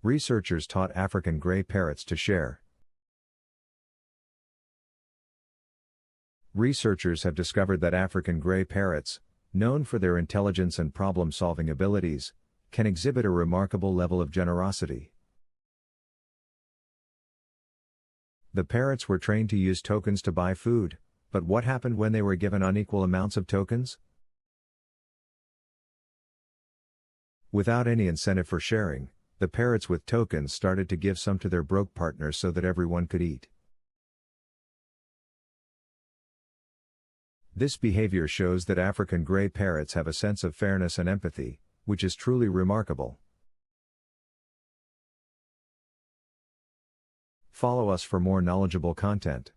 Researchers taught African gray parrots to share. Researchers have discovered that African gray parrots, known for their intelligence and problem-solving abilities, can exhibit a remarkable level of generosity. The parrots were trained to use tokens to buy food, but what happened when they were given unequal amounts of tokens? Without any incentive for sharing, the parrots with tokens started to give some to their broke partners so that everyone could eat. This behavior shows that African gray parrots have a sense of fairness and empathy, which is truly remarkable. Follow us for more knowledgeable content.